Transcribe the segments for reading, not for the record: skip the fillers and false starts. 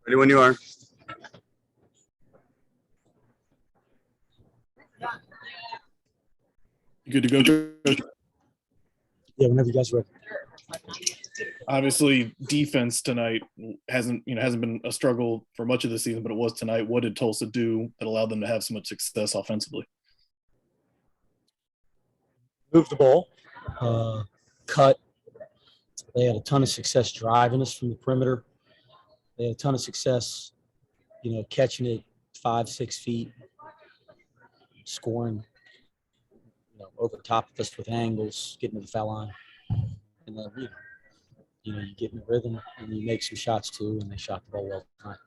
Ready when you are. Good to go, Coach? Yeah, whenever you guys are ready. Obviously, defense tonight hasn't been a struggle for much of the season, but it was tonight. What did Tulsa do that allowed them to have so much success offensively? Move the ball, cut. They had a ton of success driving us from the perimeter. They had a ton of success, catching it 5-6 feet, scoring, over top of us with angles, getting to the foul line, and then you get in the rhythm and you make some shots too, and they shot the ball well tonight.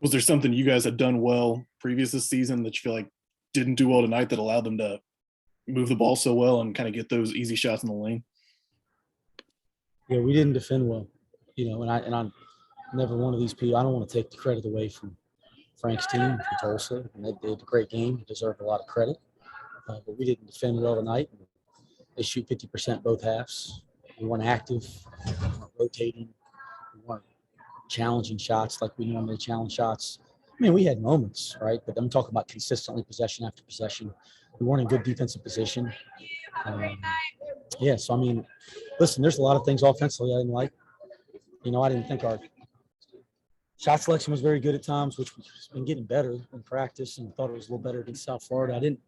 Was there something you guys had done well previous this season that you feel like didn't do well tonight that allowed them to move the ball so well and kind of get those easy shots in the lane? Yeah, we didn't defend well, and I'm never one of these people. I don't want to take the credit away from Frank's team from Tulsa, and they did a great game. They deserve a lot of credit, but we didn't defend well tonight. They shoot 50% both halves. We weren't active, we weren't rotating, we weren't challenging shots like we normally challenge shots. I mean, we had moments, right? But I'm talking about consistently possession after possession. We weren't in good defensive position. So, I mean, listen, there's a lot of things offensively I didn't like. I didn't think our shot selection was very good at times, which we've been getting better in practice, and thought it was a little better against South Florida. I didn't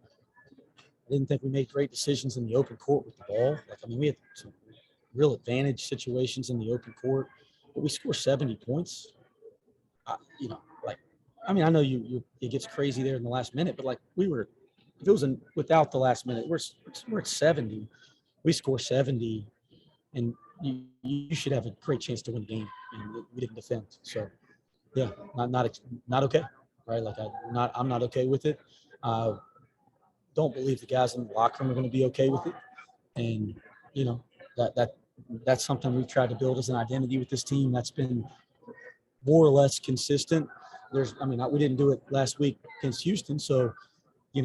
think we made great decisions in the open court with the ball. We had some real advantage situations in the open court, but we scored 70 points. I know it gets crazy there in the last minute, but if it was without the last minute, we're at 70. We score 70, and you should have a great chance to win the game, and we didn't defend. So, yeah, not okay, right? I'm not okay with it. Don't believe the guys in the locker room are going to be okay with it, and that's something we've tried to build as an identity with this team. That's been more or less consistent. We didn't do it last week against Houston, so we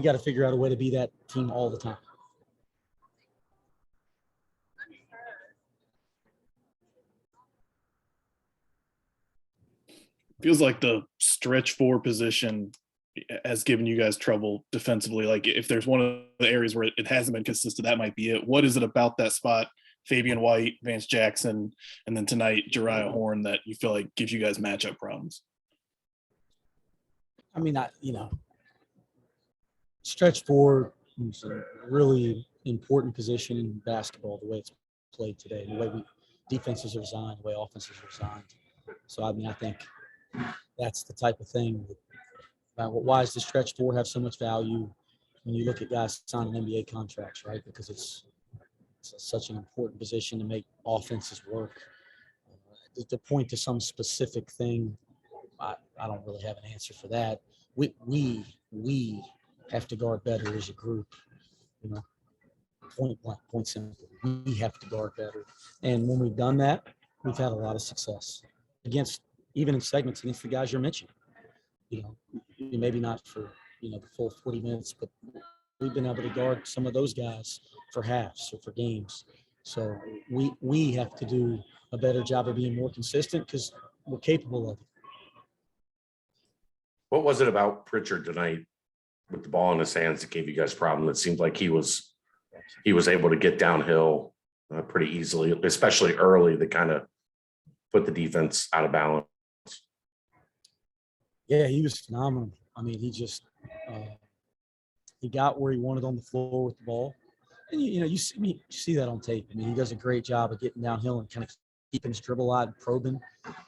got to figure out a way to be that team all the time. Feels like the stretch four position has given you guys trouble defensively. Like, if there's one of the areas where it hasn't been consistent, that might be it. What is it about that spot, Fabian White, Vance Jackson, and then tonight Jariah Horn, that you feel like gives you guys matchup problems? Stretch four is a really important position in basketball, the way it's played today, the way defenses are designed, the way offenses are designed. So, I think that's the type of thing why does the stretch four have so much value when you look at guys signing NBA contracts, right? Because it's such an important position to make offenses work. To point to some specific thing, I don't really have an answer for that. We have to guard better as a group, point blank, point simple. We have to guard better. And when we've done that, we've had a lot of success even in segments against the guys you're mentioning. Maybe not for, the full 40 minutes, but we've been able to guard some of those guys for halves or for games. So we have to do a better job of being more consistent because we're capable of it. What was it about Pritchard tonight with the ball in his hands that gave you guys a problem? It seemed like he was able to get downhill pretty easily, especially early, that kind of put the defense out of balance. Yeah, he was phenomenal. He just he got where he wanted on the floor with the ball. And, you see that on tape. He does a great job of getting downhill and kind of keeping his dribble out and probing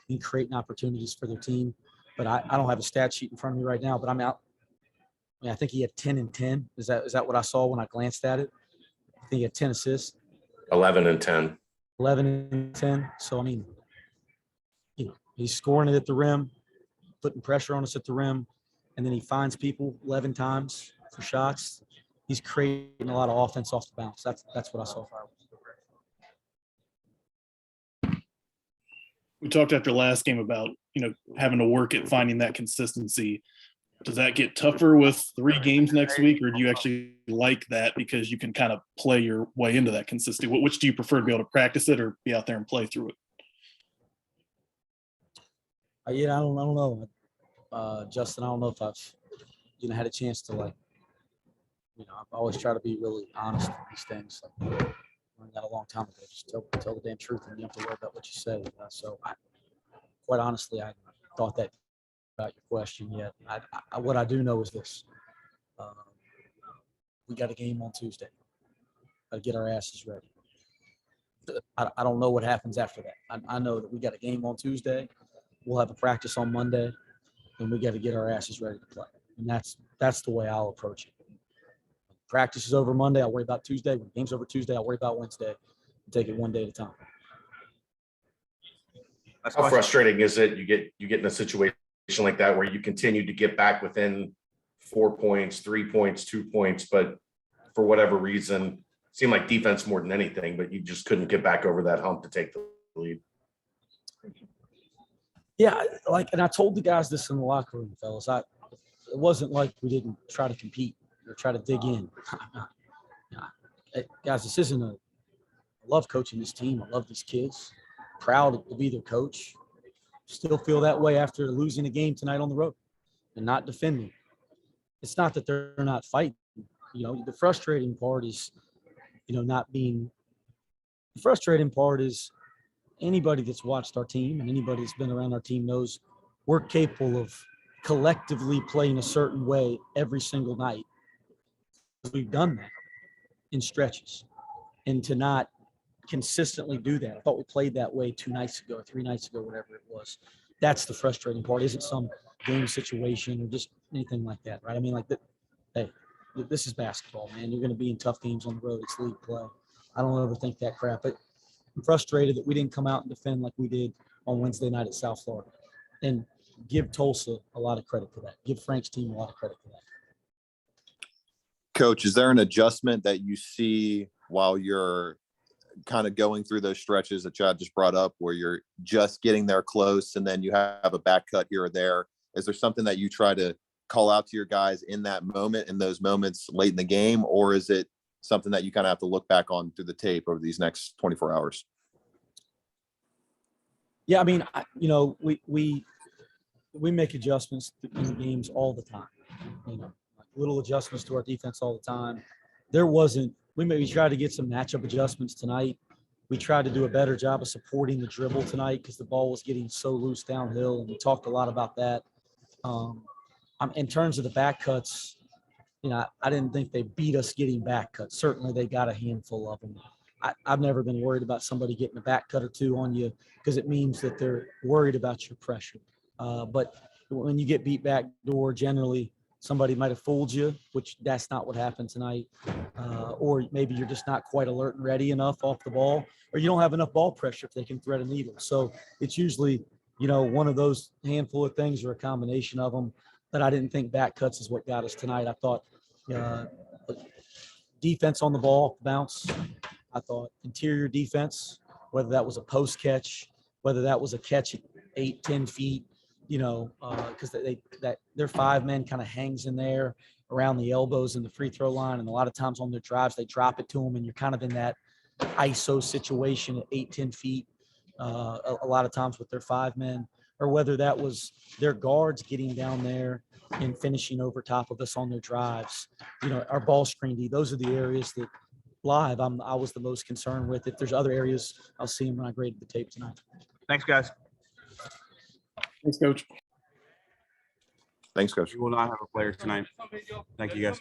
and creating opportunities for their team. But I don't have a stat sheet in front of me right now, but I'm out. I think he had 10 and 10. Is that what I saw when I glanced at it? I think he had 10 assists. 11 and 10. 11 and 10. So, he's scoring it at the rim, putting pressure on us at the rim, and then he finds people 11 times for shots. He's creating a lot of offense off the bounce. That's what I saw. We talked after last game about, having to work at finding that consistency. Does that get tougher with 3 games next week, or do you actually like that because you can kind of play your way into that consistency? Which do you prefer, to be able to practice it or be out there and play through it? Yeah, I don't know. Justin, I don't know if I've, had a chance to I've always try to be really honest with these things. Like, I learned that a long time ago. Just tell the damn truth, and you don't have to worry about what you say. So, quite honestly, I thought that about your question yet. What I do know is this: we got a game on Tuesday. Got to get our asses ready. I don't know what happens after that. I know that we got a game on Tuesday. We'll have a practice on Monday, and we got to get our asses ready to play. And that's the way I'll approach it. Practice is over Monday. I'll worry about Tuesday. When the game's over Tuesday, I'll worry about Wednesday. Take it one day at a time. How frustrating is it? You get in a situation like that where you continue to get back within 4 points, 3 points, 2 points, but for whatever reason, it seemed like defense more than anything, but you just couldn't get back over that hump to take the lead. Yeah, and I told the guys this in the locker room, fellas. It wasn't like we didn't try to compete or try to dig in. Guys, this isn't I love coaching this team. I love these kids. Proud to be their coach. Still feel that way after losing a game tonight on the road and not defending. It's not that they're not fighting. The frustrating part is, not being – the frustrating part is anybody that's watched our team and anybody that's been around our team knows we're capable of collectively playing a certain way every single night. We've done that in stretches, and to not consistently do that. I thought we played that way 2 nights ago or 3 nights ago, whatever it was. That's the frustrating part. Isn't some game situation or just anything like that, right? I mean, hey, this is basketball, man. You're going to be in tough games on the road. It's league play. I don't ever think that crap. But I'm frustrated that we didn't come out and defend like we did on Wednesday night at South Florida. And give Tulsa a lot of credit for that. Give Frank's team a lot of credit for that. Coach, is there an adjustment that you see while you're kind of going through those stretches that Chad just brought up where you're just getting there close and then you have a back cut here or there? Is there something that you try to call out to your guys in that moment, in those moments late in the game, or is it something that you kind of have to look back on through the tape over these next 24 hours? Yeah, I mean, we make adjustments in the games all the time. Little adjustments to our defense all the time. We maybe tried to get some matchup adjustments tonight. We tried to do a better job of supporting the dribble tonight because the ball was getting so loose downhill, and we talked a lot about that. In terms of the back cuts, I didn't think they beat us getting back cuts. Certainly they got a handful of them. I've never been worried about somebody getting a back cut or two on you because it means that they're worried about your pressure. But when you get beat back door, generally somebody might have fooled you, which that's not what happened tonight. Or maybe you're just not quite alert and ready enough off the ball, or you don't have enough ball pressure if they can thread a needle. So it's usually, one of those handful of things or a combination of them. But I didn't think back cuts is what got us tonight. I thought defense on the ball, bounce. I thought interior defense, whether that was a post catch, whether that was a catch at 8-10 feet, because their 5 men kind of hangs in there around the elbows in the free throw line. And a lot of times on their drives, they drop it to them and you're kind of in that ISO situation at 8-10 feet. A lot of times with their 5 men, or whether that was their guards getting down there and finishing over top of us on their drives, our ball screen D, those are the areas that live I was the most concerned with. If there's other areas, I'll see them when I graded the tape tonight. Thanks, guys. Thanks, Coach. Thanks, Coach. We will not have a player tonight. Thank you, guys.